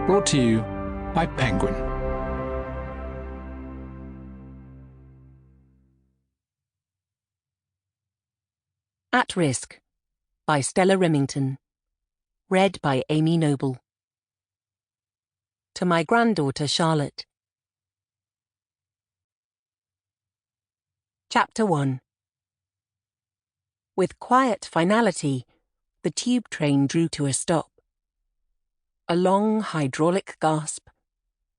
Brought to you by Penguin. At Risk by Stella Rimington. Read by Amy Noble. To my granddaughter Charlotte. Chapter 1. With quiet finality, the tube train drew to a stop. A long hydraulic gasp,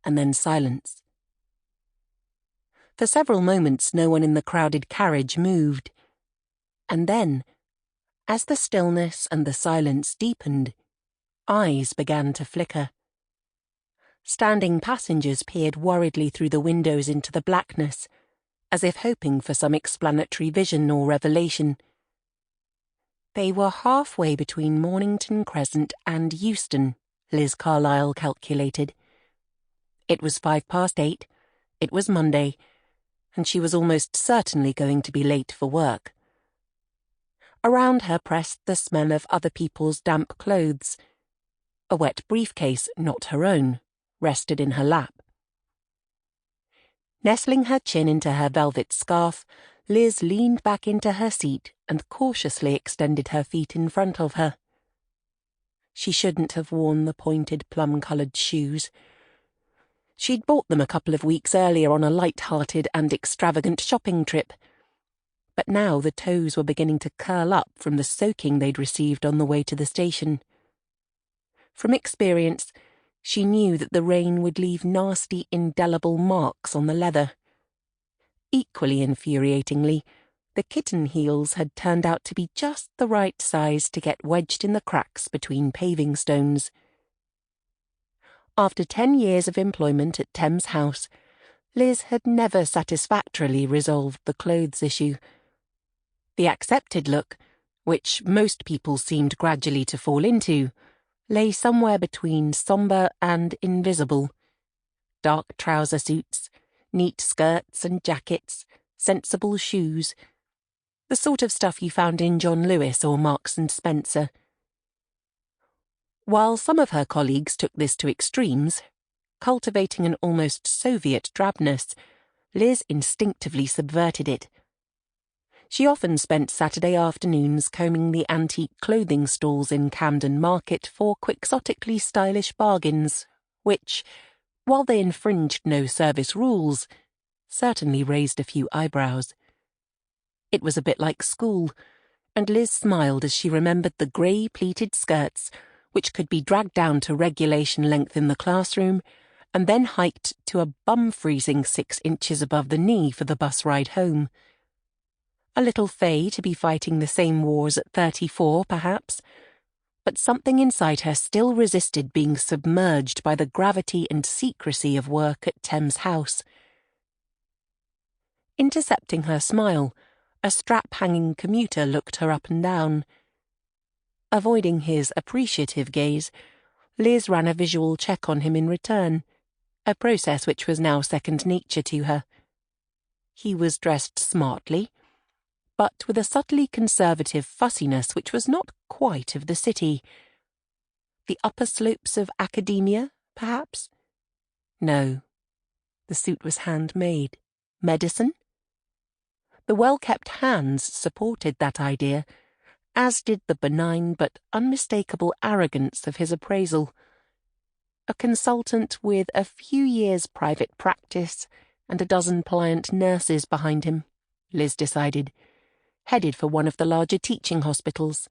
and then silence. For several moments no one in the crowded carriage moved. And then, as the stillness and the silence deepened, eyes began to flicker. Standing passengers peered worriedly through the windows into the blackness, as if hoping for some explanatory vision or revelation. They were halfway between Mornington Crescent and Euston, Liz Carlyle calculated. It was 8:05, it was Monday, and she was almost certainly going to be late for work. Around her pressed the smell of other people's damp clothes. A wet briefcase, not her own, rested in her lap. Nestling her chin into her velvet scarf, Liz leaned back into her seat and cautiously extended her feet in front of her. She shouldn't have worn the pointed plum-coloured shoes. She'd bought them a couple of weeks earlier on a light-hearted and extravagant shopping trip, but now the toes were beginning to curl up from the soaking they'd received on the way to the station. From experience, she knew that the rain would leave nasty, indelible marks on the leather. Equally infuriatingly, the kitten heels had turned out to be just the right size to get wedged in the cracks between paving stones. After 10 years of employment at Thames House, Liz had never satisfactorily resolved the clothes issue. The accepted look, which most people seemed gradually to fall into, lay somewhere between sombre and invisible. Dark trouser suits, neat skirts and jackets, sensible shoes. The sort of stuff you found in John Lewis or Marks and Spencer. While some of her colleagues took this to extremes, cultivating an almost Soviet drabness, Liz instinctively subverted it. She often spent Saturday afternoons combing the antique clothing stalls in Camden Market for quixotically stylish bargains, which, while they infringed no service rules, certainly raised a few eyebrows. It was a bit like school, and Liz smiled as she remembered the grey pleated skirts, which could be dragged down to regulation length in the classroom, and then hiked to a bum-freezing 6 inches above the knee for the bus ride home. A little fey to be fighting the same wars at 34, perhaps, but something inside her still resisted being submerged by the gravity and secrecy of work at Thames House. Intercepting her smile, a strap-hanging commuter looked her up and down. Avoiding his appreciative gaze, Liz ran a visual check on him in return, a process which was now second nature to her. He was dressed smartly, but with a subtly conservative fussiness which was not quite of the city. The upper slopes of academia, perhaps? No. The suit was handmade. Medicine? The well-kept hands supported that idea, as did the benign but unmistakable arrogance of his appraisal. A consultant with a few years' private practice and a dozen pliant nurses behind him, Liz decided, headed for one of the larger teaching hospitals.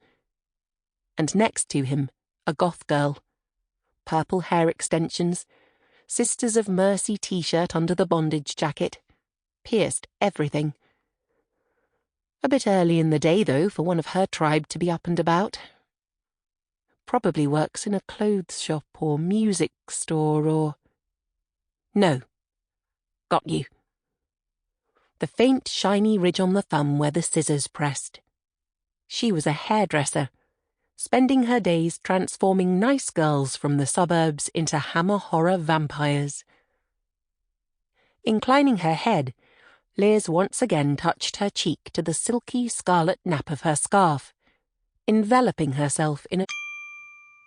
And next to him, a goth girl. Purple hair extensions, Sisters of Mercy t-shirt under the bondage jacket, pierced everything. A bit early in the day, though, for one of her tribe to be up and about. Probably works in a clothes shop or music store or... No. Got you. The faint, shiny ridge on the thumb where the scissors pressed. She was a hairdresser, spending her days transforming nice girls from the suburbs into hammer horror vampires. Inclining her head, Liz once again touched her cheek to the silky scarlet nap of her scarf, enveloping herself in a...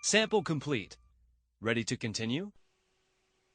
Sample complete. Ready to continue?